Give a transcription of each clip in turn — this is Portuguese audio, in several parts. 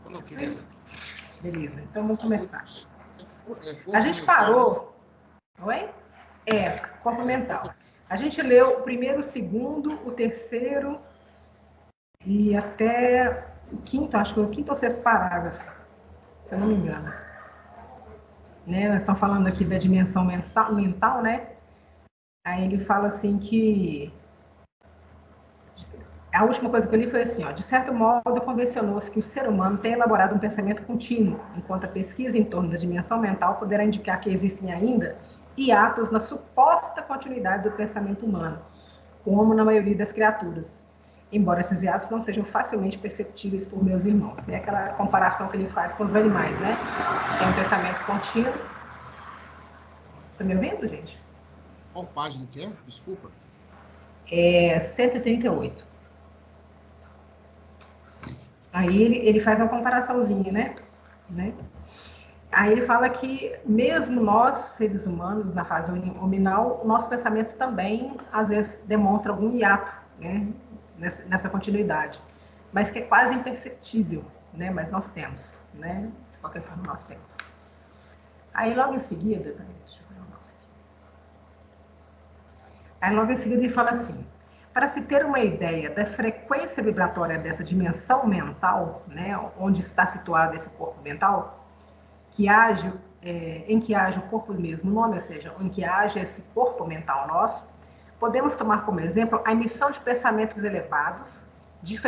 Não, querida. Beleza, então vamos começar. A gente parou... Oi? Corpo mental. A gente leu o primeiro, o segundo, o terceiro e até o quinto, acho que foi o quinto ou sexto parágrafo, se eu não me engano. Né? Nós estamos falando aqui da dimensão mental, né? Aí ele fala assim que... A última coisa que eu li foi assim, ó, de certo modo, convencionou-se que o ser humano tem elaborado um pensamento contínuo, enquanto a pesquisa em torno da dimensão mental poderá indicar que existem ainda hiatos na suposta continuidade do pensamento humano, como na maioria das criaturas, embora esses hiatos não sejam facilmente perceptíveis por meus irmãos. É aquela comparação que ele faz com os animais, né? Tem um pensamento contínuo. Tá me ouvindo, gente? Qual página que é? Desculpa. É 138. Aí ele faz uma comparaçãozinha, né? Aí ele fala que mesmo nós, seres humanos, na fase hominal, o nosso pensamento também, às vezes, demonstra algum hiato, né? Nessa continuidade. Mas que é quase imperceptível, né? Mas nós temos, né? De qualquer forma, nós temos. Aí logo em seguida, deixa eu ver o nosso aqui. Aí logo em seguida ele fala assim: para se ter uma ideia da frequência vibratória dessa dimensão mental, né, onde está situado esse corpo mental, que age, em que age o corpo do mesmo nome, ou seja, em que age esse corpo mental nosso, podemos tomar como exemplo a emissão de pensamentos elevados, de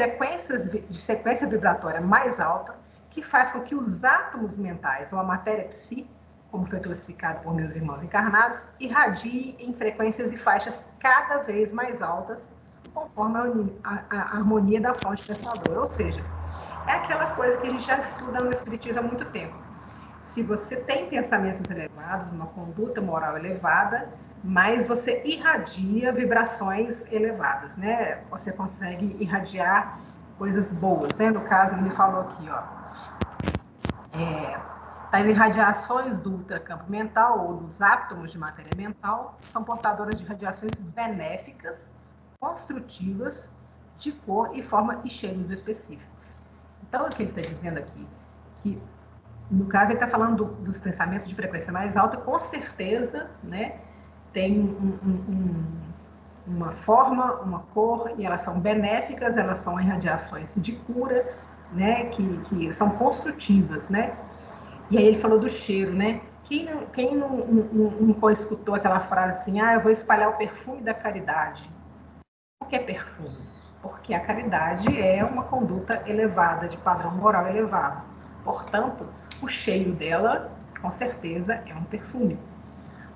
sequência vibratória mais alta, que faz com que os átomos mentais, ou a matéria psi, como foi classificado por meus irmãos encarnados, irradie em frequências e faixas cada vez mais altas, conforme a harmonia da fonte pensadora. Ou seja, é aquela coisa que a gente já estuda no Espiritismo há muito tempo. Se você tem pensamentos elevados, uma conduta moral elevada, mas você irradia vibrações elevadas, né? Você consegue irradiar coisas boas, né? No caso, ele falou aqui, ó, as irradiações do ultracampo mental ou dos átomos de matéria mental são portadoras de radiações benéficas, construtivas, de cor e forma e cheiros específicos. Então, o que ele está dizendo aqui, que no caso ele está falando dos pensamentos de frequência mais alta, com certeza, né, tem uma forma, uma cor, e elas são benéficas, elas são irradiações de cura, né, que são construtivas, né? E aí ele falou do cheiro, né? Quem não escutou aquela frase assim, eu vou espalhar o perfume da caridade? O que é perfume? Porque a caridade é uma conduta elevada, de padrão moral elevado. Portanto, o cheiro dela, com certeza, é um perfume.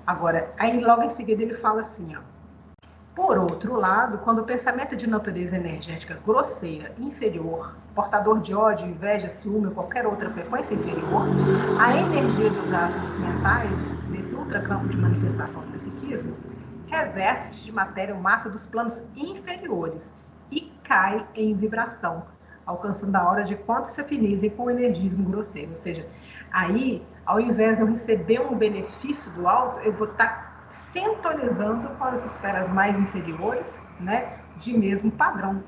Agora, aí logo em seguida ele fala assim, ó, por outro lado, quando o pensamento é de natureza energética grosseira, inferior, portador de ódio, inveja, ciúme ou qualquer outra frequência inferior, a energia dos átomos mentais, nesse ultracampo de manifestação do psiquismo, reveste de matéria ou massa dos planos inferiores e cai em vibração, alcançando a hora de quando se afinizem com o energismo grosseiro. Ou seja, aí, ao invés de eu receber um benefício do alto, eu vou estar sintonizando com as esferas mais inferiores, né, de mesmo padrão.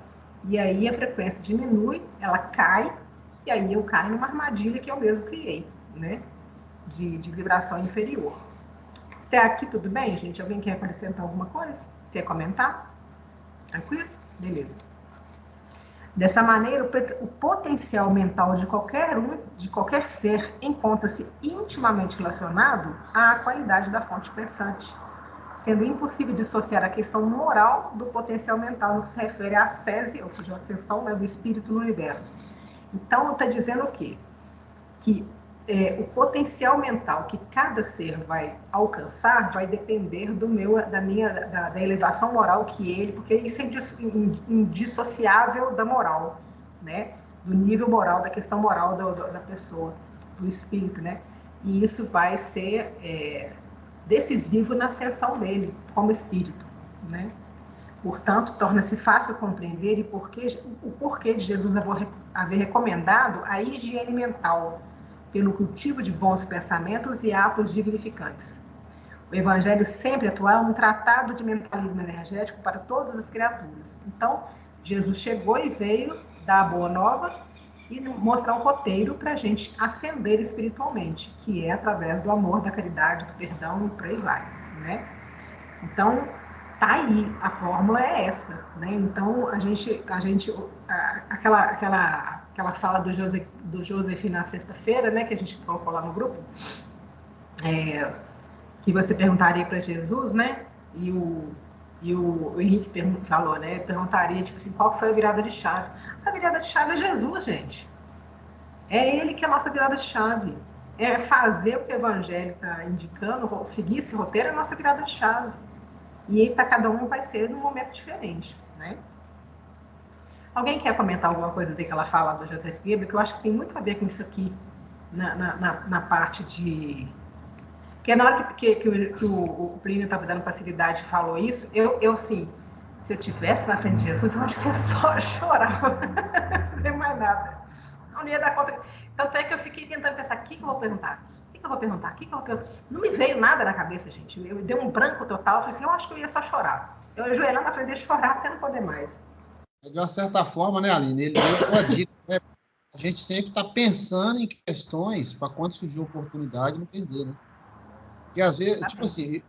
E aí a frequência diminui, ela cai, e aí eu caio numa armadilha que eu mesmo criei, né, de vibração inferior. Até aqui tudo bem, gente? Alguém quer acrescentar alguma coisa? Quer comentar? Tranquilo? Beleza. Dessa maneira, o potencial mental de qualquer ser encontra-se intimamente relacionado à qualidade da fonte pensante, sendo impossível dissociar a questão moral do potencial mental no que se refere à ascese, ou seja, a ascensão, né, do espírito no universo. Então, está dizendo o quê? Que o potencial mental que cada ser vai alcançar vai depender da elevação moral que ele, porque isso é indissociável da moral, né? Do nível moral, da questão moral da pessoa, do espírito, né? E isso vai ser decisivo na ascensão dele como espírito, né? Portanto, torna-se fácil compreender o porquê de Jesus haver recomendado a higiene mental pelo cultivo de bons pensamentos e atos dignificantes. O Evangelho sempre atual é um tratado de mentalismo energético para todas as criaturas. Então, Jesus chegou e veio dar a boa nova, e mostrar um roteiro para a gente ascender espiritualmente, que é através do amor, da caridade, do perdão e por aí vai, né? Então, tá aí, a fórmula é essa, né? Então, aquela fala do Joseph na sexta-feira, né, que a gente colocou lá no grupo, que você perguntaria para Jesus, né? E o Henrique falou, né? Perguntaria, tipo assim, qual foi a virada de chave? A virada de chave é Jesus, gente. É ele que é a nossa virada de chave. É fazer o que o Evangelho está indicando, seguir esse roteiro é a nossa virada de chave. E aí, para cada um, vai ser num momento diferente, né? Alguém quer comentar alguma coisa daquela fala do Joseph Goebbels, que eu acho que tem muito a ver com isso aqui, na parte de... Porque na hora que o Plínio estava dando passividade e falou isso, eu assim, se eu tivesse na frente de Jesus, eu acho que eu só chorava. Não tem mais nada. Não ia dar conta. Tanto é que eu fiquei tentando pensar, o que eu vou perguntar? O que eu vou perguntar? Não me veio nada na cabeça, gente. Eu dei um branco total. Eu falei assim, eu acho que eu ia só chorar. Eu ajoelhar na frente dele chorar até não poder mais. De uma certa forma, né, Aline? Ele deu uma dica, né? A gente sempre está pensando em questões para quando surgir oportunidade não perder, né? Porque às vezes, tipo assim,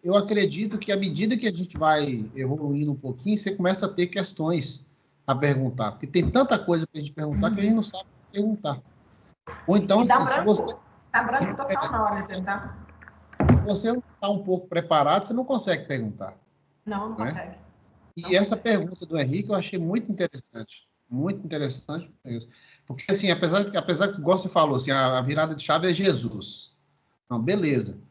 eu acredito que à medida que a gente vai evoluindo um pouquinho, você começa a ter questões a perguntar. Porque tem tanta coisa para a gente perguntar que a gente não sabe perguntar. Ou então, E dá assim, se você. dá branco total na hora de tentar. Se você não está um pouco preparado, você não consegue perguntar. Não Né? consegue. E essa pergunta do Henrique eu achei muito interessante. Muito interessante mesmo. Porque, assim, apesar que, igual você falou, assim, a virada de chave é Jesus. Não, beleza.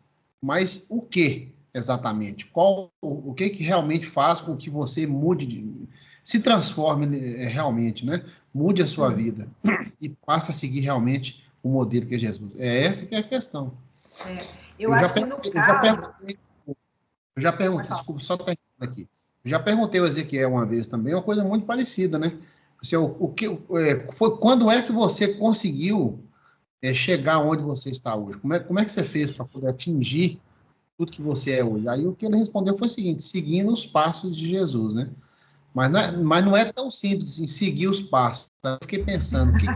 Mas o que exatamente? O que realmente faz com que você se transforme realmente, né? Mude a sua vida e passe a seguir realmente o modelo que é Jesus. É essa que é a questão. Eu acho que no caso... Eu já perguntei, desculpa, só terminando aqui. Eu já perguntei ao Ezequiel uma vez também, uma coisa muito parecida, né? Assim, quando é que você conseguiu chegar onde você está hoje? Como é que você fez para poder atingir tudo que você é hoje? Aí o que ele respondeu foi o seguinte: seguindo os passos de Jesus, né? Mas não é tão simples assim, seguir os passos. Tá? Eu fiquei pensando, o que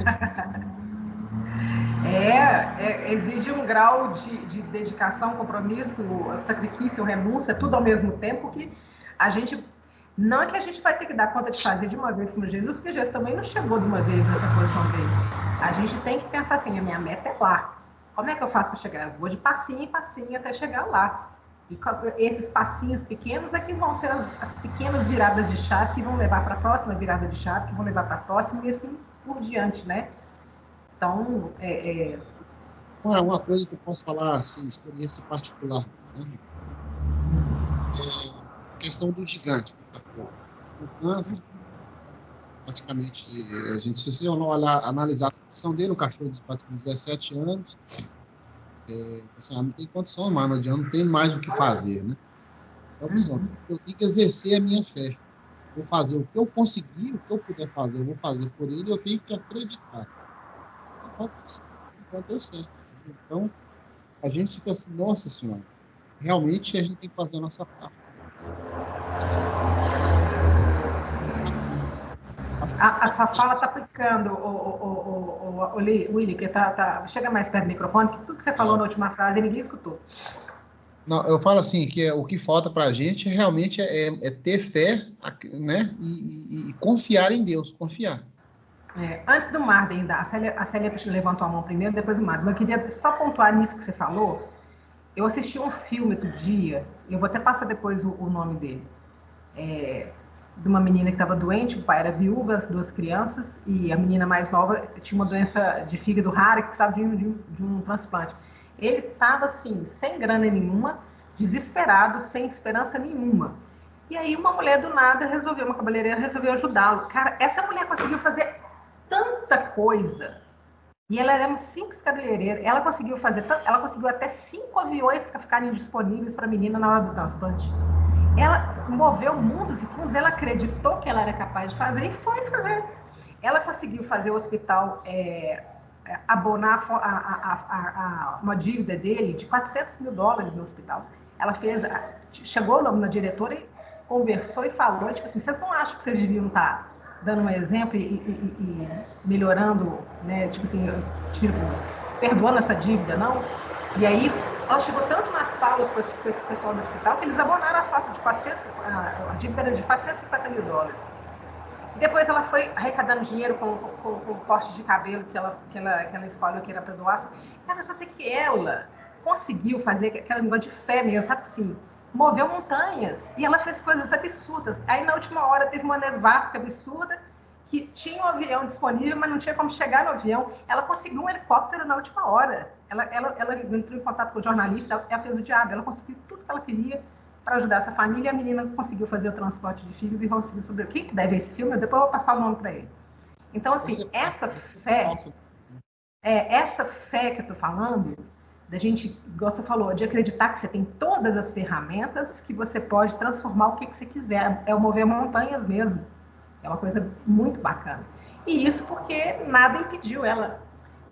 exige um grau de dedicação, compromisso, sacrifício, renúncia, tudo ao mesmo tempo, que a gente... Não é que a gente vai ter que dar conta de fazer de uma vez como Jesus, porque Jesus também não chegou de uma vez nessa posição dele. A gente tem que pensar assim, a minha meta é lá. Como é que eu faço para chegar? Eu vou de passinho em passinho até chegar lá. E esses passinhos pequenos é que vão ser as pequenas viradas de chave que vão levar para a próxima virada de chave, que vão levar para a próxima e assim por diante, né? Então, uma coisa que eu posso falar, assim, experiência particular, né? A questão do gigante, o câncer, praticamente, a gente, se você analisar a situação dele, o cachorro de 17 anos, assim, não tem condição mais, não tem mais o que fazer, né? Então, assim, eu tenho que exercer a minha fé. Vou fazer o que eu conseguir, o que eu puder fazer, eu vou fazer por ele, eu tenho que acreditar. Enquanto deu certo. Então, a gente fica assim, nossa senhora, realmente a gente tem que fazer a nossa parte. a sua fala está picando, Willy, que chega mais perto do microfone, que tudo que você falou na última frase ninguém escutou. Não, eu falo assim, que o que falta para a gente realmente ter fé, né, e confiar em Deus, confiar. Antes do Marden, a Célia levantou a mão primeiro, depois o Marden. Mas eu queria só pontuar nisso que você falou. Eu assisti um filme outro dia, eu vou até passar depois o nome dele, de uma menina que estava doente, o pai era viúva, as duas crianças, e a menina mais nova tinha uma doença de fígado rara que precisava de um transplante. Ele estava assim, sem grana nenhuma, desesperado, sem esperança nenhuma. E aí uma mulher do nada uma cabeleireira resolveu ajudá-lo. Cara, essa mulher conseguiu fazer tanta coisa. E ela era uma simples cabeleireira. Ela conseguiu até 5 aviões para ficarem disponíveis para a menina na hora do transplante. Ela moveu mundos e fundos, ela acreditou que ela era capaz de fazer e foi fazer. Ela conseguiu fazer o hospital abonar uma dívida dele de $400 mil no hospital. Ela chegou na diretora e conversou e falou, tipo assim, vocês não acham que vocês deviam estar dando um exemplo e melhorando, né? Tipo assim, perdoando essa dívida, não. E aí ela chegou tanto nas falas com esse pessoal do hospital que eles abonaram a falta de 400, a dívida era de $450 mil. E depois ela foi arrecadando dinheiro com o corte de cabelo que ela escolheu que era para doar. Cara, só sei que ela conseguiu fazer aquele negócio de fé mesmo, sabe assim, moveu montanhas. E ela fez coisas absurdas. Aí na última hora teve uma nevasca absurda que tinha um avião disponível, mas não tinha como chegar no avião. Ela conseguiu um helicóptero na última hora. Ela entrou em contato com o jornalista, ela fez o diabo, ela conseguiu tudo que ela queria para ajudar essa família. A menina conseguiu fazer o transporte de filhos e conseguiu sobreviver. Quem deve ver esse filme? Depois eu vou passar o nome para ele. Então, assim, essa fé que eu estou falando, da gente, igual você falou, de acreditar que você tem todas as ferramentas que você pode transformar o que você quiser. É o mover montanhas mesmo. É uma coisa muito bacana. E isso porque nada impediu ela.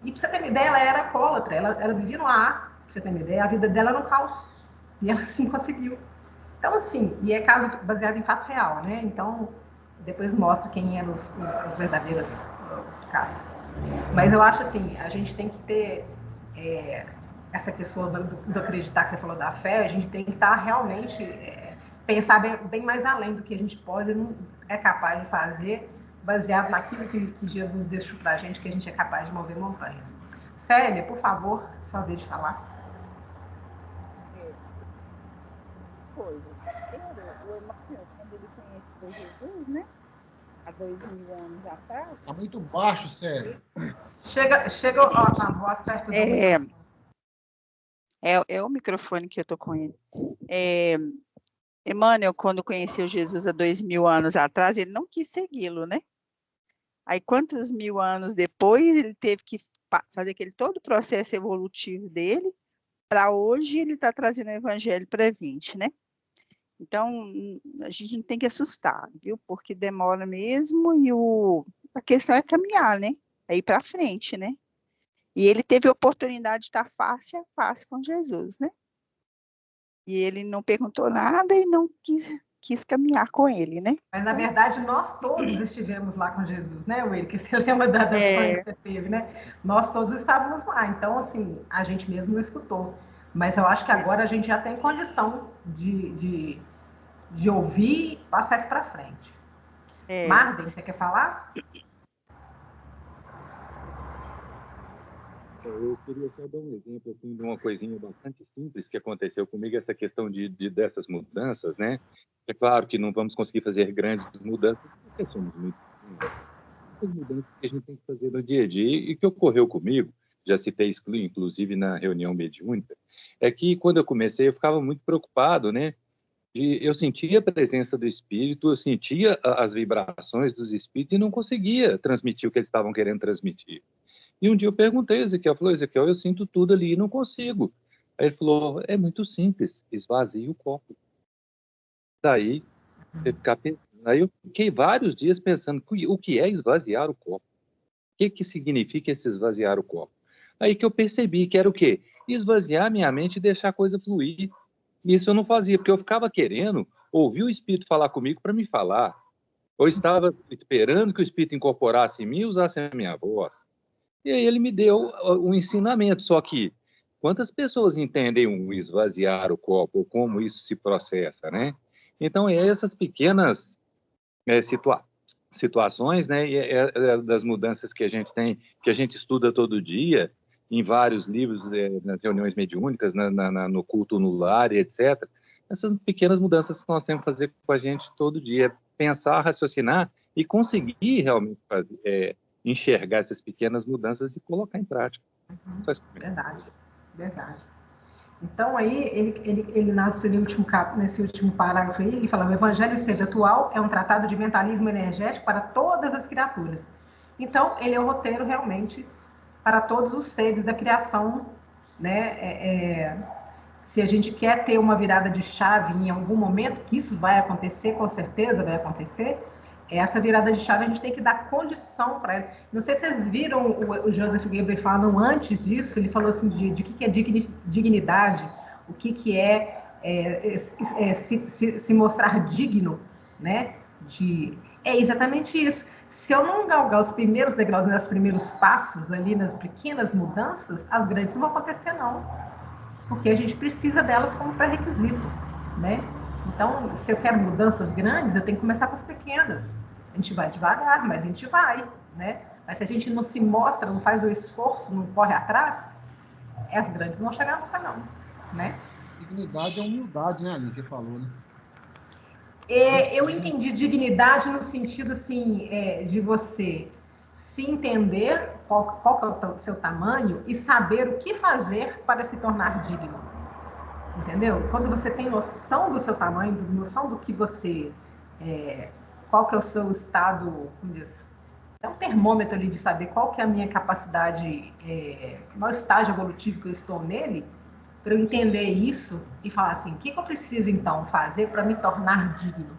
E pra você ter uma ideia, ela era alcoólatra, ela vivia no ar, pra você ter uma ideia, a vida dela era no caos. E ela sim conseguiu. Então, assim, e é caso baseado em fato real, né? Então, depois mostra quem eram os verdadeiros casos. Mas eu acho assim, a gente tem que ter essa questão do acreditar que você falou da fé, a gente tem que estar realmente pensar bem mais além do que a gente pode, não é capaz de fazer, baseado naquilo que Jesus deixou pra gente, que a gente é capaz de mover montanhas. Célia, por favor, só deixe falar. Coisas. Primeiro, o Emmanuel, quando ele conheceu Jesus, né? Há 2000 anos atrás. Tá muito baixo, Célia. Chega a voz perto do microfone. É o microfone que eu tô com ele. Emmanuel, quando conheceu Jesus há 2000 anos atrás, ele não quis segui-lo, né? Aí, quantos mil anos depois, ele teve que fazer todo o processo evolutivo dele, para hoje ele está trazendo o evangelho para 20, né? Então, a gente não tem que assustar, viu? Porque demora mesmo e a questão é caminhar, né? É ir para frente, né? E ele teve a oportunidade de estar face a face com Jesus, né? E ele não perguntou nada e não quis caminhar com ele, né? Mas, na verdade, nós todos estivemos lá com Jesus, né, Will? Que você lembra da sonho que você teve, né? Nós todos estávamos lá. Então, assim, a gente mesmo não escutou. Mas eu acho que agora a gente já tem condição de ouvir e passar isso para frente. Marden, você quer falar? Eu queria só dar um exemplo assim, de uma coisinha bastante simples que aconteceu comigo, essa questão dessas mudanças, né? É claro que não vamos conseguir fazer grandes mudanças, porque somos muito as mudanças que a gente tem que fazer no dia a dia e que ocorreu comigo, já citei isso inclusive na reunião mediúnica, é que quando eu comecei eu ficava muito preocupado, né? Eu sentia a presença do espírito, eu sentia as vibrações dos espíritos e não conseguia transmitir o que eles estavam querendo transmitir. E um dia eu perguntei a Ezequiel, falou, Ezequiel, eu sinto tudo ali e não consigo. Aí ele falou, é muito simples, esvazia o copo. Daí, você ficar pensando. Aí eu fiquei vários dias pensando, o que é esvaziar o copo? O que significa esse esvaziar o copo? Aí que eu percebi que era o quê? Esvaziar minha mente e deixar a coisa fluir. Isso eu não fazia, porque eu ficava querendo ouvir o Espírito falar comigo para me falar. Ou estava esperando que o Espírito incorporasse em mim e usasse a minha voz. E aí ele me deu um ensinamento, só que quantas pessoas entendem o esvaziar o copo, ou como isso se processa, né? Então, essas pequenas situações, né, das mudanças que a gente tem, que a gente estuda todo dia, em vários livros, nas reuniões mediúnicas, no culto no lar, etc. Essas pequenas mudanças que nós temos que fazer com a gente todo dia, pensar, raciocinar e conseguir realmente enxergar essas pequenas mudanças e colocar em prática. Verdade. Então, aí, ele nesse último parágrafo aí, ele fala, o Evangelho Ser Atual é um tratado de mentalismo energético para todas as criaturas. Então, ele é o roteiro, realmente, para todos os seres da criação, né? Se a gente quer ter uma virada de chave em algum momento, que isso vai acontecer, com certeza vai acontecer, essa virada de chave a gente tem que dar condição para ele. Não sei se vocês viram o Joseph Goebbels falando antes disso, ele falou assim de que é dignidade, o que é se mostrar digno, né? É exatamente isso. Se eu não galgar os primeiros degraus, os primeiros passos ali, nas pequenas mudanças, as grandes não vão acontecer, não. Porque a gente precisa delas como pré-requisito, né? Então, se eu quero mudanças grandes, eu tenho que começar com as pequenas. A gente vai devagar, mas a gente vai, né? Mas se a gente não se mostra, não faz o esforço, não corre atrás, as grandes não vão chegar nunca, não, né? Dignidade é humildade, né, Ali, que falou, né? Eu entendi dignidade no sentido, assim, de você se entender qual é o seu tamanho e saber o que fazer para se tornar digno. Entendeu? Quando você tem noção do seu tamanho, noção do que você... qual que é o seu estado, como diz, é um termômetro ali de saber qual que é a minha capacidade, qual estágio evolutivo que eu estou nele, para eu entender isso e falar assim, o que eu preciso, então, fazer para me tornar digno?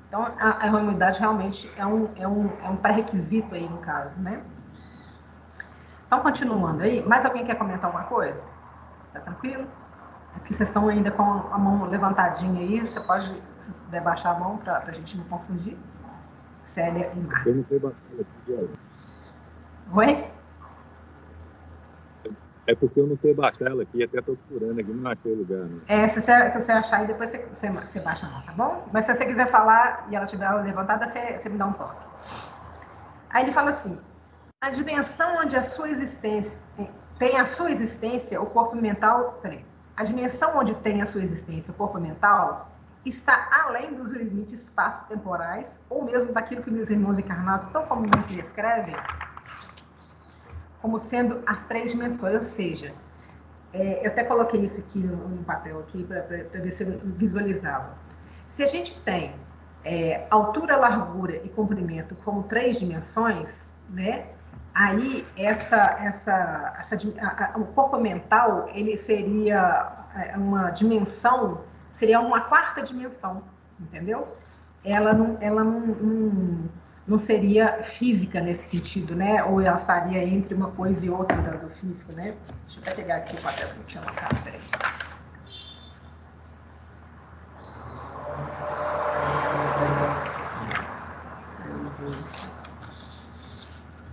Então, a humildade realmente é um pré-requisito aí, no caso, né? Então, continuando aí, mais alguém quer comentar alguma coisa? Tá tranquilo? Aqui vocês estão ainda com a mão levantadinha aí, você pode, se puder baixar a mão para a gente não confundir. Célia e Marta. Eu não sei baixar aqui, Oi? É porque eu não sei baixar ela aqui, até estou procurando aqui, não achei lugar. Né? Se você achar aí, depois você baixa a mão, tá bom? Mas se você quiser falar e ela estiver levantada, você me dá um toque. Aí ele fala assim, a dimensão onde a sua existência tem a sua existência, o corpo mental... A dimensão onde tem a sua existência, o corpo mental, está além dos limites espaço-temporais, ou mesmo daquilo que meus irmãos encarnados tão comumente descrevem, como sendo as 3 dimensões, ou seja, eu até coloquei isso aqui no papel aqui para ver se eu visualizava. Se a gente tem altura, largura e comprimento como 3 dimensões, né? Aí o corpo mental ele seria uma dimensão, seria uma 4ª dimensão, entendeu? Ela não seria física nesse sentido, né? Ou ela estaria entre uma coisa e outra do físico, né? Deixa eu até pegar aqui o papel que eu tinha marcado, peraí.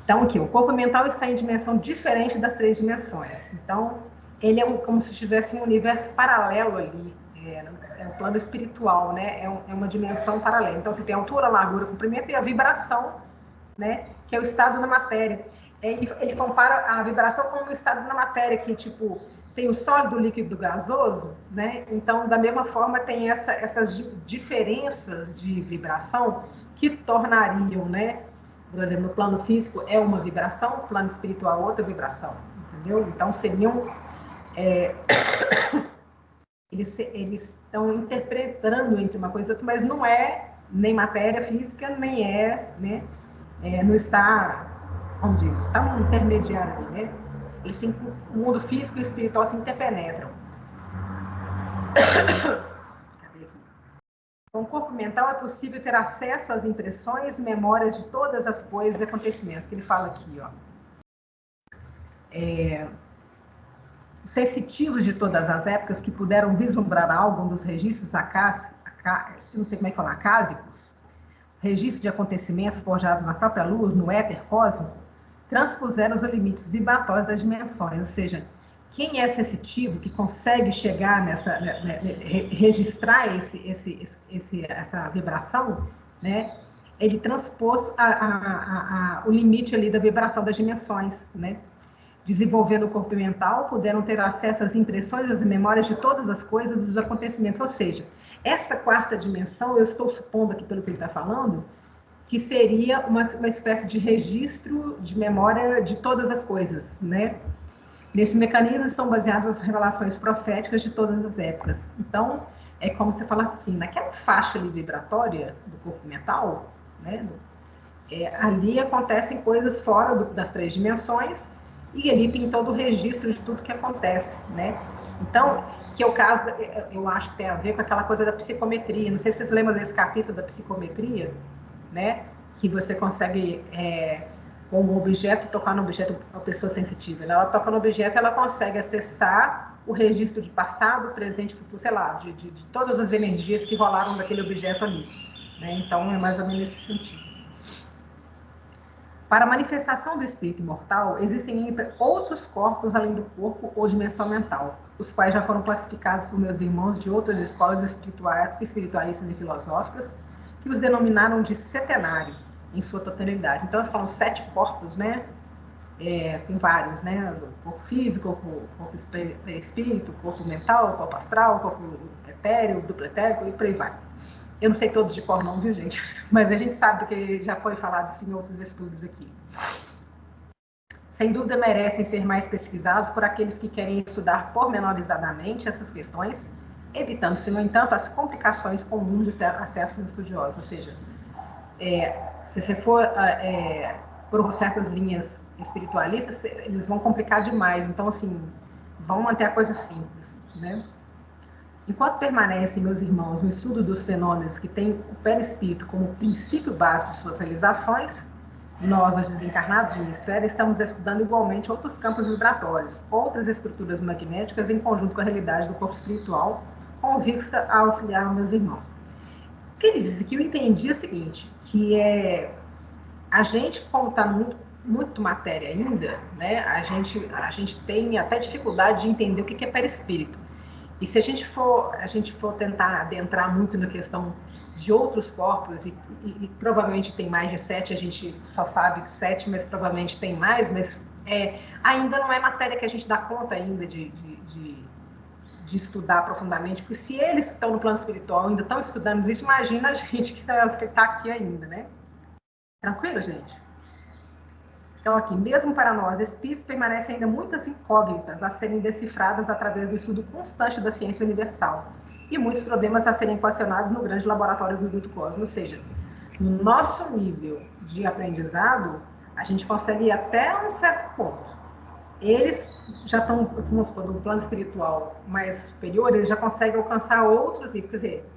Então, aqui, o corpo mental está em dimensão diferente das 3 dimensões. Então, ele é como se tivesse um universo paralelo ali. É um plano espiritual, né? É uma dimensão paralela. Então, você tem altura, largura, comprimento e a vibração, né? Que é o estado da matéria. Ele compara a vibração com o estado da matéria, que, tipo, tem o sólido, o líquido, o gasoso, né? Então, da mesma forma, tem essas diferenças de vibração que tornariam, né? Por exemplo, no plano físico é uma vibração, no plano espiritual outra vibração, entendeu? Então, seriam... Eles estão interpretando entre uma coisa e outra, mas não é nem matéria física, nem né? Não está, vamos dizer, está um intermediário ali, né? O mundo físico e o espiritual se interpenetram. Com o corpo mental é possível ter acesso às impressões e memórias de todas as coisas e acontecimentos, que ele fala aqui, ó. Sensitivos de todas as épocas que puderam vislumbrar algo dos registros não sei como é que fala, acásicos, registro de acontecimentos forjados na própria luz, no éter cósmico, transpuseram os limites vibratórios das dimensões, ou seja, quem é sensitivo, que consegue chegar registrar essa vibração, né? Ele transpôs o limite ali da vibração das dimensões, né? Desenvolvendo o corpo mental, puderam ter acesso às impressões, às memórias de todas as coisas, dos acontecimentos. Ou seja, essa 4ª dimensão, eu estou supondo aqui pelo que ele está falando, que seria uma espécie de registro de memória de todas as coisas, né? Nesse mecanismo estão baseadas as revelações proféticas de todas as épocas. Então, é como você fala assim, naquela faixa ali vibratória do corpo mental, né? Ali acontecem coisas fora das 3 dimensões e ali tem todo o registro de tudo que acontece, né? Então, que é o caso, eu acho que tem a ver com aquela coisa da psicometria. Não sei se vocês lembram desse capítulo da psicometria, né? Que você consegue... com um objeto, tocar no objeto, uma pessoa sensitiva. Ela toca no objeto, ela consegue acessar o registro de passado, presente, futuro, sei lá, de todas as energias que rolaram daquele objeto ali. Né? Então, é mais ou menos nesse sentido. Para a manifestação do espírito imortal, existem ainda outros corpos além do corpo ou dimensão mental, os quais já foram classificados por meus irmãos de outras escolas espiritualistas e filosóficas, que os denominaram de setenário, em sua totalidade. Então, eles falam 7 corpos, né? Tem vários, né? O corpo físico, o corpo espírito, o corpo mental, o corpo astral, o corpo etéreo, o duplo etérico, e por aí vai. Eu não sei todos de cor não, viu, gente? Mas a gente sabe do que já foi falado isso em outros estudos aqui. Sem dúvida merecem ser mais pesquisados por aqueles que querem estudar pormenorizadamente essas questões, evitando-se, no entanto, as complicações comuns de certos estudiosos. Ou seja, se você for por certas linhas espiritualistas, eles vão complicar demais. Então, assim, vão manter a coisa simples, né? Enquanto permanecem, meus irmãos, no estudo dos fenômenos que têm o perispírito como princípio básico de suas realizações, nós, os desencarnados de hemisfério, estamos estudando igualmente outros campos vibratórios, outras estruturas magnéticas em conjunto com a realidade do corpo espiritual, com vista a auxiliar meus irmãos. O que ele disse que eu entendi é o seguinte, que a gente, como está muito matéria ainda, né, a gente tem até dificuldade de entender o que é perispírito. E se a gente for tentar adentrar muito na questão de outros corpos, e provavelmente tem mais de 7, a gente só sabe 7, mas provavelmente tem mais, mas ainda não é matéria que a gente dá conta ainda de estudar profundamente, porque se eles que estão no plano espiritual ainda estão estudando isso, imagina a gente que está aqui ainda, né? Tranquilo, gente? Então, aqui, mesmo para nós, espíritos, permanecem ainda muitas incógnitas a serem decifradas através do estudo constante da ciência universal e muitos problemas a serem equacionados no grande laboratório do Grupo Cosmos. Ou seja, no nosso nível de aprendizado, a gente consegue ir até um certo ponto. Eles já estão, vamos supor, no plano espiritual mais superior, eles já conseguem alcançar outros níveis. Quer dizer,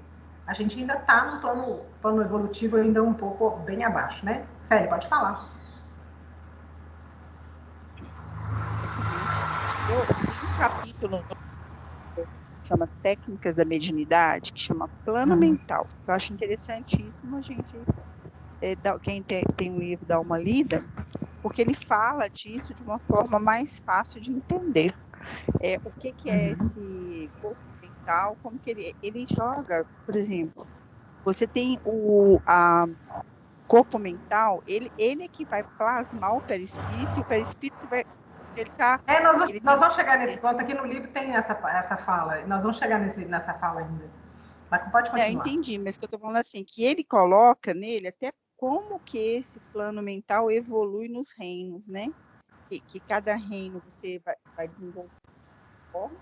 a gente ainda está no plano evolutivo ainda um pouco bem abaixo, né? Célia, pode falar. É o seguinte, eu li um capítulo que chama Técnicas da Mediunidade, que chama Plano Mental. Eu acho interessantíssimo a gente, quem tem um livro, dar uma lida, porque ele fala disso de uma forma mais fácil de entender. O que é esse corpo mental, como que ele joga, por exemplo, você tem o corpo mental, ele é que vai plasmar o perispírito, e o perispírito vai... Nós vamos chegar nesse ponto, aqui no livro tem essa fala, nós vamos chegar nessa fala ainda. Mas pode continuar. Entendi, mas que eu estou falando assim, que ele coloca nele até como que esse plano mental evolui nos reinos, né? Que cada reino você vai desenvolver uma forma,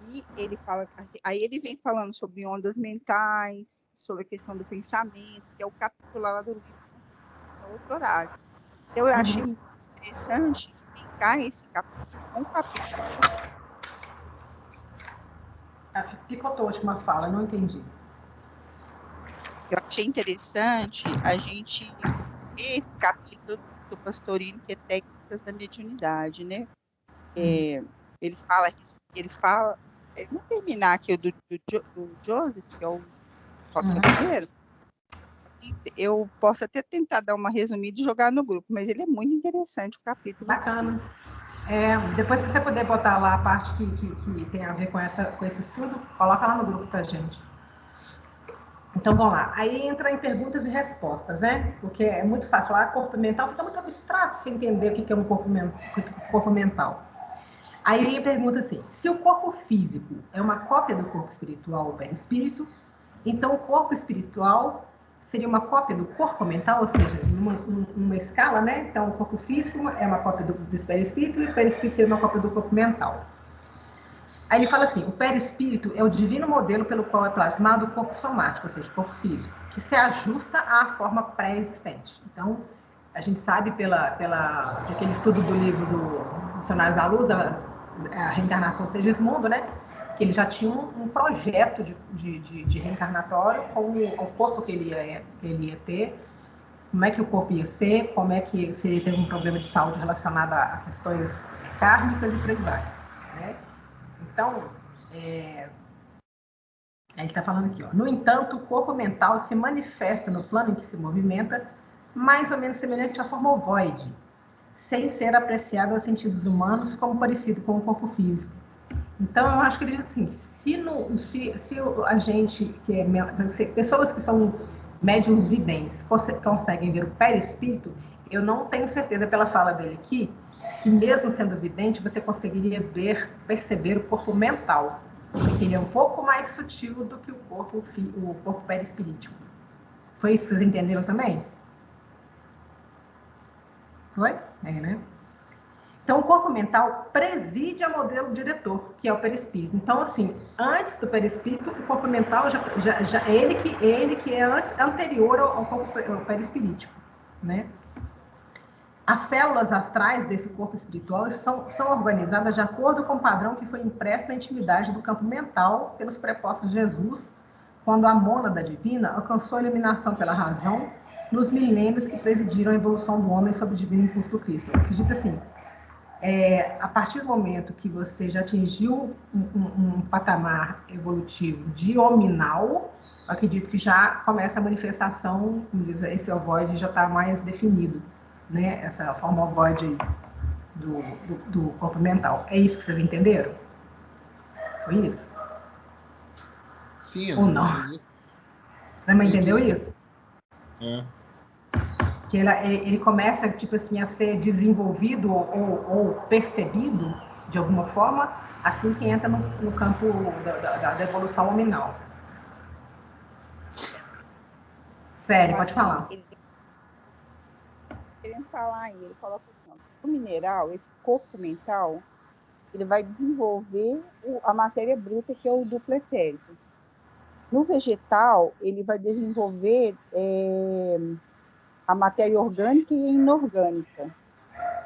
e ele fala, aí ele vem falando sobre ondas mentais, sobre a questão do pensamento, que é o capítulo lá do livro, é outro horário. Então, eu achei muito interessante linkar esse capítulo com o capítulo. Picotou a última fala, não entendi. Eu achei interessante a gente ver esse capítulo do Pastorino, que é Técnicas da Mediunidade, né? Ele fala, vamos terminar aqui o do Joseph, que é o Robson Pinheiro. Eu posso até tentar dar uma resumida e jogar no grupo, mas ele é muito interessante, o capítulo. Bacana. Depois, se você puder botar lá a parte que tem a ver com esse estudo, coloca lá no grupo pra gente. Então, vamos lá. Aí entra em perguntas e respostas, né? Porque é muito fácil falar corpo mental, fica muito abstrato sem entender o que é um corpo mental. Aí ele pergunta assim, se o corpo físico é uma cópia do corpo espiritual ou perispírito, então o corpo espiritual seria uma cópia do corpo mental, ou seja, numa escala, né? Então, o corpo físico é uma cópia do perispírito e o perispírito seria uma cópia do corpo mental. Aí ele fala assim, o perispírito é o divino modelo pelo qual é plasmado o corpo somático, ou seja, o corpo físico, que se ajusta à forma pré-existente. Então, a gente sabe daquele estudo do livro do Dicionário da Luz, a reencarnação de Segismundo, né? Que ele já tinha um projeto de reencarnatório com o corpo que ele ia ter, como é que o corpo ia ser, como é que se ele teve um problema de saúde relacionado a questões kármicas e por aí vai, né? Então, ele está falando aqui, ó. No entanto, o corpo mental se manifesta no plano em que se movimenta mais ou menos semelhante à forma ovoide, sem ser apreciável aos sentidos humanos como parecido com o corpo físico. Então, eu acho que ele diz assim, se a gente, pessoas que são médiums videntes, conseguem ver o perispírito, eu não tenho certeza, pela fala dele aqui, se mesmo sendo vidente, você conseguiria perceber o corpo mental, porque ele é um pouco mais sutil do que o corpo perispirítico. Foi isso que vocês entenderam também? Foi? É, né? Então, o corpo mental preside ao modelo diretor, que é o perispírito. Então, assim, antes do perispírito, o corpo mental ele que é anterior ao corpo perispirítico, né? As células astrais desse corpo espiritual são organizadas de acordo com o padrão que foi impresso na intimidade do campo mental pelos prepostos de Jesus, quando a mônada divina alcançou a iluminação pela razão nos milênios que presidiram a evolução do homem sob o divino impulso do Cristo. Eu acredito assim, a partir do momento que você já atingiu um patamar evolutivo de hominal, eu acredito que já começa a manifestação, esse ovoide já está mais definido, né? Essa forma ovoide do corpo mental. É isso que vocês entenderam? Foi isso? Sim, ou não? isso. Você também entendeu isso? É. Que ele começa, tipo assim, a ser desenvolvido ou percebido de alguma forma assim que entra no campo da evolução hominal. Sério, pode falar. Querendo falar aí, ele coloca assim, ó, o mineral, esse corpo mental, ele vai desenvolver a matéria bruta, que é o duplo etérico. No vegetal, ele vai desenvolver a matéria orgânica e inorgânica.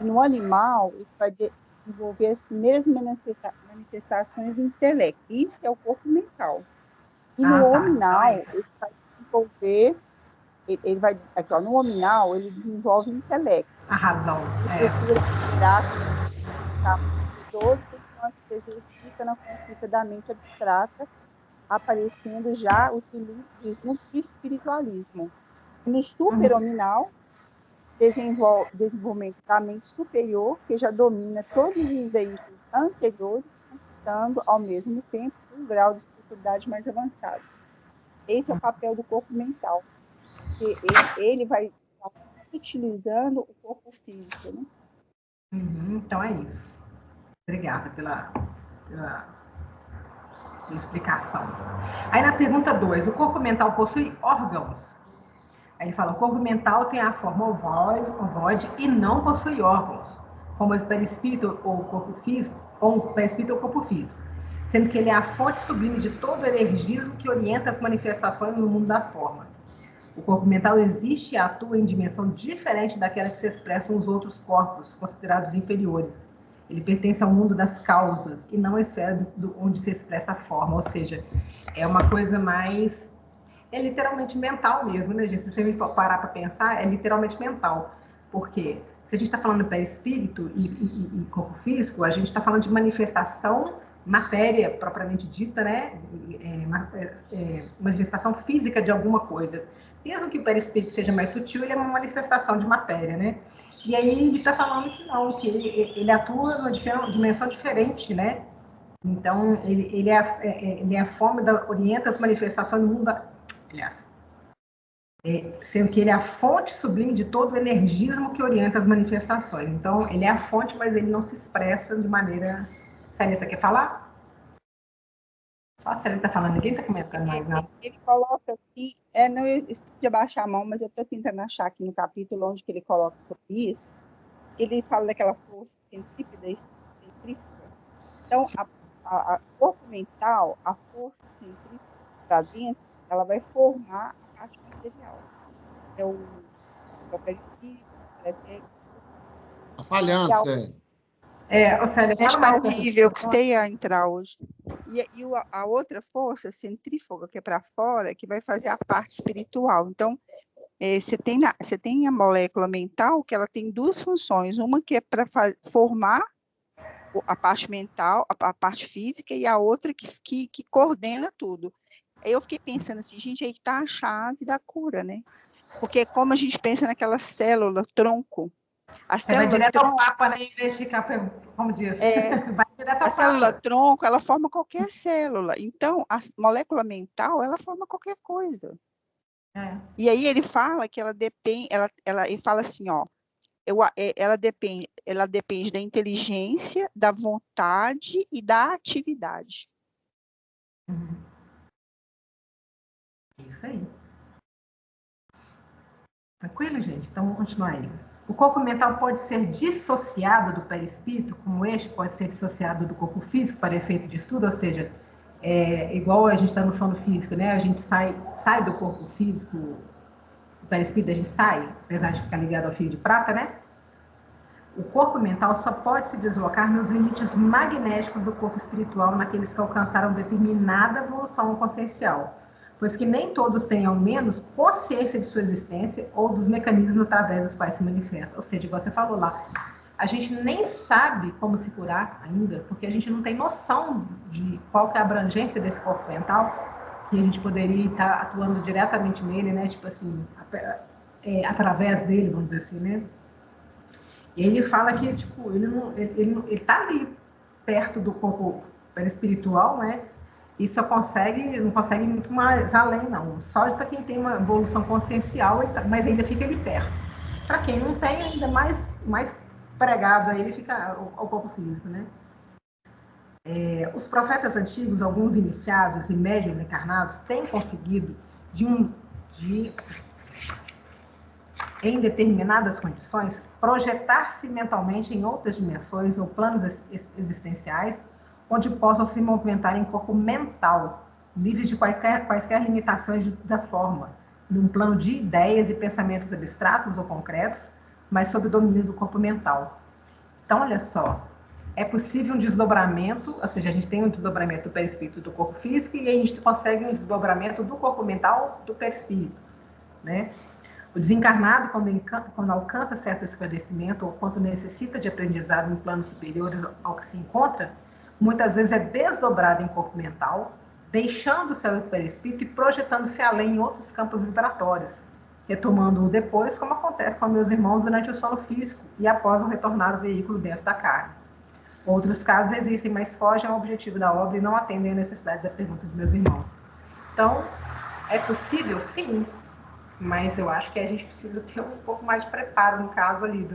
E no animal, ele vai desenvolver as primeiras manifestações do intelecto. Isso é o corpo mental. E no hominal, ele vai desenvolver, aqui, ó, no hominal, ele desenvolve o intelecto. A razão. Ele procura considerar todos enquanto se exercita na conquista da mente abstrata, aparecendo já os ilustrismos do espiritualismo. No superhominal, desenvolvimento da mente superior, que já domina todos os veículos anteriores, conquistando ao mesmo tempo um grau de espiritualidade mais avançado. Esse é o papel do corpo mental, que ele vai utilizando o corpo físico, né? Então é isso. Obrigada pela explicação. Aí na pergunta 2, o corpo mental possui órgãos? Aí ele fala, o corpo mental tem a forma ovoide e não possui órgãos, como o perispírito ou o corpo físico, sendo que ele é a fonte sublime de todo o energismo que orienta as manifestações no mundo da forma. O corpo mental existe e atua em dimensão diferente daquela que se expressam os outros corpos, considerados inferiores. Ele pertence ao mundo das causas e não à esfera onde se expressa a forma, ou seja, é uma coisa mais... É literalmente mental mesmo, né, gente? Se você me parar para pensar, é literalmente mental. Porque se a gente está falando de perispírito e corpo físico, a gente está falando de manifestação, matéria propriamente dita, né? Manifestação física de alguma coisa. Mesmo que o perispírito seja mais sutil, ele é uma manifestação de matéria, né? E aí ele está falando que não, que ele atua numa dimensão diferente, né? Então, ele é a forma orienta as manifestações do mundo sendo que ele é a fonte sublime de todo o energismo que orienta as manifestações. Então, ele é a fonte, mas ele não se expressa de maneira... Sério, você quer falar? Só a Célia está falando, ninguém está comentando mais nada. Ele coloca aqui, não, eu podia baixar a mão, mas eu estou tentando achar aqui no capítulo onde que ele coloca sobre isso. Ele fala daquela força centrípeta e centrífuga. Então, a corpo mental, a força centrífuga para dentro, ela vai formar a parte material. É o perispírito, Tá falhando, Célia. Célia, está horrível, custei a entrar hoje. E a outra força centrífuga, que é para fora, que vai fazer a parte espiritual. Então, você tem a molécula mental, que ela tem duas funções. Uma que é para formar a parte mental, a parte física, e a outra que coordena tudo. Aí eu fiquei pensando assim, gente, aí está a chave da cura, né? Porque como a gente pensa naquela célula tronco, a Você vai célula direto tronco, ao Papa, né? Em vez de ficar, como diz, vai direto a ao célula Papa. tronco, ela forma qualquer célula. Então, a molécula mental, ela forma qualquer coisa. É. E aí ele fala que ela depende, ele fala assim, ó, ela depende da inteligência, da vontade e da atividade. Uhum. Isso aí. Tranquilo, gente? Então, vamos continuar aí. O corpo mental pode ser dissociado do perispírito, como este pode ser dissociado do corpo físico para efeito de estudo, ou seja, igual a gente está no sono físico, né? A gente sai do corpo físico, do perispírito, a gente sai, apesar de ficar ligado ao fio de prata, né? O corpo mental só pode se deslocar nos limites magnéticos do corpo espiritual, naqueles que alcançaram determinada evolução consciencial, pois que nem todos têm, ao menos, consciência de sua existência ou dos mecanismos através dos quais se manifesta. Ou seja, igual você falou lá, a gente nem sabe como se curar ainda, porque a gente não tem noção de qual que é a abrangência desse corpo mental, que a gente poderia estar atuando diretamente nele, né? Tipo assim, através dele, vamos dizer assim, né? E ele fala que, tipo, ele tá ali, perto do corpo espiritual, né? E só não consegue muito mais além, não. Só para quem tem uma evolução consciencial, mas ainda fica ali perto. Para quem não tem, ainda mais pregado aí, ele fica ao corpo físico, né? Os profetas antigos, alguns iniciados e médiuns encarnados, têm conseguido, em determinadas condições, projetar-se mentalmente em outras dimensões ou planos existenciais, onde possam se movimentar em corpo mental, livres de quaisquer limitações da forma, num plano de ideias e pensamentos abstratos ou concretos, mas sob o domínio do corpo mental. Então, olha só, é possível um desdobramento, ou seja, a gente tem um desdobramento do perispírito do corpo físico e a gente consegue um desdobramento do corpo mental do perispírito, né? O desencarnado, quando alcança certo esclarecimento ou quando necessita de aprendizado em planos superiores ao que se encontra, muitas vezes é desdobrado em corpo mental, deixando o seu perispírito e projetando-se além em outros campos vibratórios, retomando-o depois, como acontece com meus irmãos durante o sono físico e após o retornar ao veículo dentro da carne. Outros casos existem, mas fogem ao objetivo da obra e não atendem à necessidade da pergunta dos meus irmãos. Então, é possível, sim, mas eu acho que a gente precisa ter um pouco mais de preparo no caso ali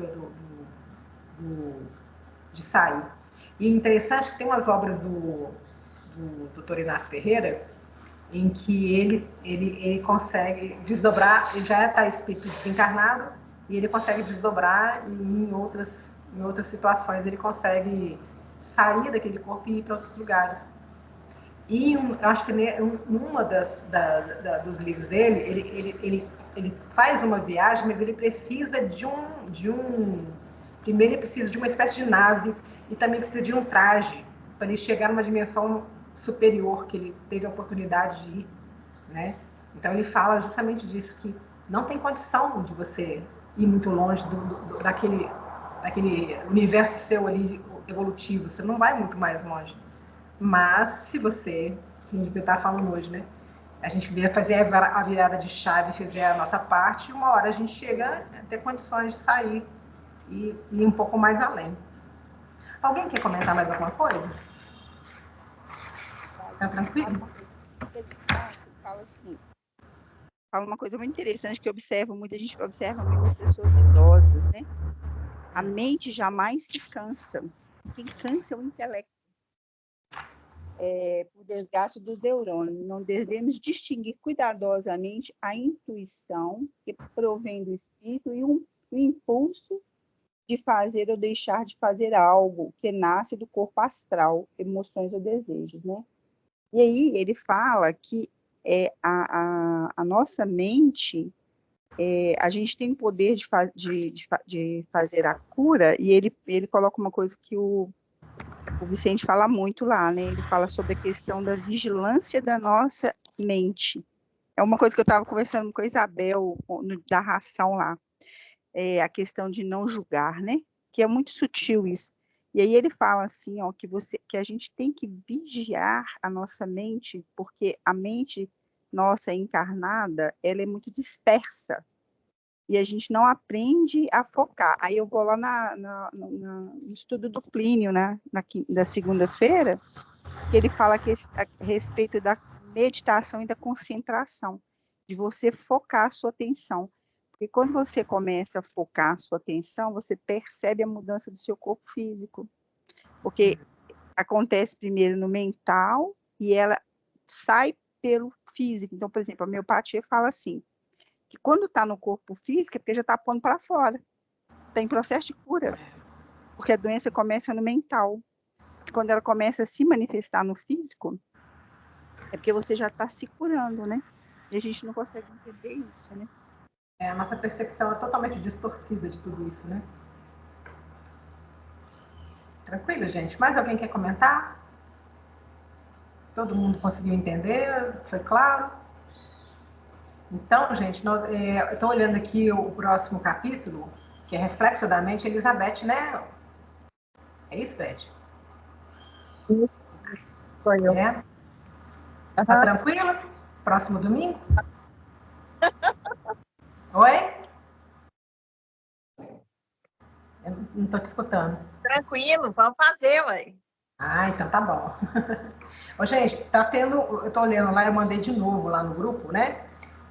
de sair. E é interessante que tem umas obras do Dr. Inácio Ferreira em que ele consegue desdobrar, ele já está espírito desencarnado e ele consegue desdobrar e em outras situações ele consegue sair daquele corpo e ir para outros lugares. E eu acho que numa dos livros dele, ele faz uma viagem, mas ele precisa primeiro ele precisa de uma espécie de nave e também precisa de um traje para ele chegar numa dimensão superior que ele teve a oportunidade de ir, né? Então ele fala justamente disso, que não tem condição de você ir muito longe daquele universo seu ali evolutivo, você não vai muito mais longe. Mas se você, que a gente está falando hoje, né? A gente vier fazer a virada de chave, fizer a nossa parte, uma hora a gente chega a ter condições de sair e ir um pouco mais além. Alguém quer comentar mais alguma coisa? Tá tranquilo? Fala assim, fala uma coisa muito interessante que a gente observa muitas pessoas idosas, né? A mente jamais se cansa. Quem cansa é o intelecto. Por desgaste dos neurônios. Não devemos distinguir cuidadosamente a intuição que provém do espírito e o impulso de fazer ou deixar de fazer algo que nasce do corpo astral, emoções ou desejos, né? E aí ele fala que a nossa mente, a gente tem o poder de fazer a cura, e ele coloca uma coisa que o Vicente fala muito lá, né? Ele fala sobre a questão da vigilância da nossa mente. É uma coisa que eu estava conversando com a Isabel, da ração lá, a questão de não julgar, né? Que é muito sutil isso. E aí ele fala assim, ó, que a gente tem que vigiar a nossa mente, porque a mente nossa encarnada, ela é muito dispersa. e a gente não aprende a focar. Aí eu vou lá no estudo do Plínio, né, da segunda-feira, que ele fala a respeito da meditação e da concentração, de você focar a sua atenção. Porque quando você começa a focar a sua atenção, você percebe a mudança do seu corpo físico. Porque acontece primeiro no mental e ela sai pelo físico. Então, por exemplo, a homeopatia fala assim, que quando está no corpo físico é porque já está pondo para fora. Está em processo de cura. Porque a doença começa no mental. E quando ela começa a se manifestar no físico, é porque você já está se curando, né? E a gente não consegue entender isso, né? A nossa percepção é totalmente distorcida de tudo isso, né? Tranquilo, gente? Mais alguém quer comentar? Todo mundo conseguiu entender? Foi claro? Então, gente, eu estou olhando aqui o próximo capítulo, que é Reflexo da Mente, Elizabeth, né? É isso, Beth? Isso. Foi eu. Tá tranquilo? Próximo domingo? Oi? Eu não estou te escutando. Tranquilo, vamos fazer, ué. Então tá bom. Ô, gente, tá tendo... Eu tô olhando lá, eu mandei de novo lá no grupo, né?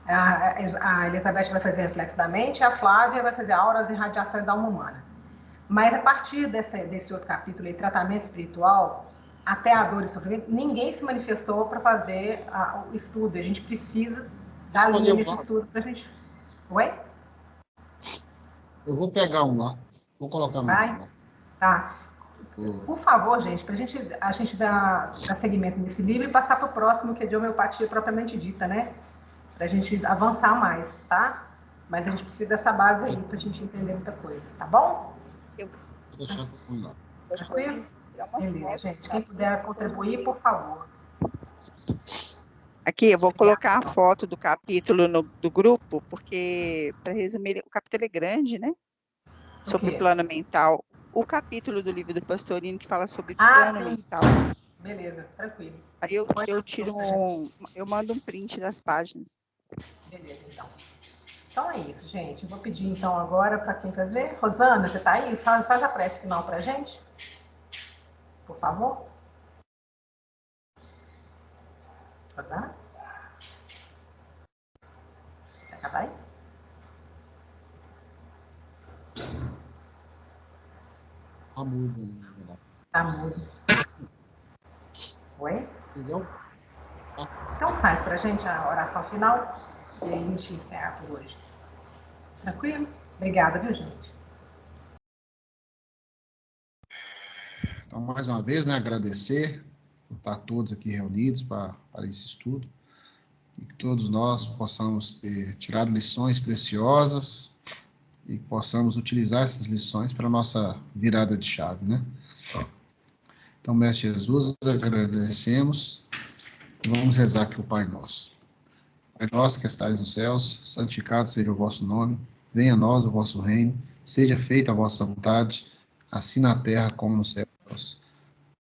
A Elizabeth vai fazer Reflexo da Mente, a Flávia vai fazer Auras e Radiações da Alma Humana. Mas a partir desse outro capítulo aí, Tratamento Espiritual, até a dor e sofrimento, ninguém se manifestou para fazer o estudo. A gente precisa dar linha nesse estudo pra gente... Oi? Eu vou pegar um lá. Vou colocar no lá. Tá. Por favor, gente, para a gente dar seguimento nesse livro e passar para o próximo, que é de homeopatia propriamente dita, né? Para a gente avançar mais, tá? Mas a gente precisa dessa base aí para a gente entender muita coisa, tá bom? Vou deixar para o lá. Tranquilo? Beleza, gente. Quem puder contribuir, por favor. Aqui, eu vou colocar a foto do capítulo do grupo, porque, para resumir, o capítulo é grande, né? Sobre plano mental. O capítulo do livro do Pastorino que fala sobre plano mental. Beleza, tranquilo. Aí eu tiro eu mando um print das páginas. Beleza, então. Então é isso, gente. Eu vou pedir então agora para quem fazer. Rosana, você tá aí? Faz a prece final para a gente. Por favor. Rosana? Você tá aí? Tá mudo. Tá mudo. Oi? Então faz pra gente a oração final e aí a gente encerra por hoje. Tranquilo? Obrigada, viu, gente? Então, mais uma vez, né, agradecer por estar todos aqui reunidos para esse estudo e que todos nós possamos ter tirado lições preciosas e que possamos utilizar essas lições para a nossa virada de chave, né? Então, Mestre Jesus, agradecemos e vamos rezar aqui o Pai Nosso. Pai nosso que estais nos céus, santificado seja o vosso nome, venha a nós o vosso reino, seja feita a vossa vontade, assim na terra como nos céus.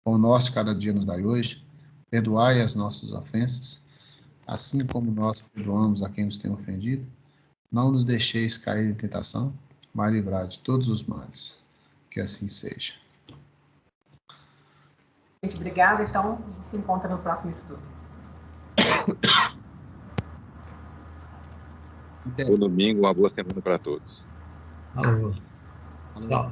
Pão nosso de cada dia nos dai hoje, perdoai as nossas ofensas, assim como nós perdoamos a quem nos tem ofendido. Não nos deixeis cair em tentação, mas livrai de todos os males. Que assim seja. Gente, obrigada. Então, a gente se encontra no próximo estudo. Bom domingo, uma boa semana para todos. Falou. Tchau.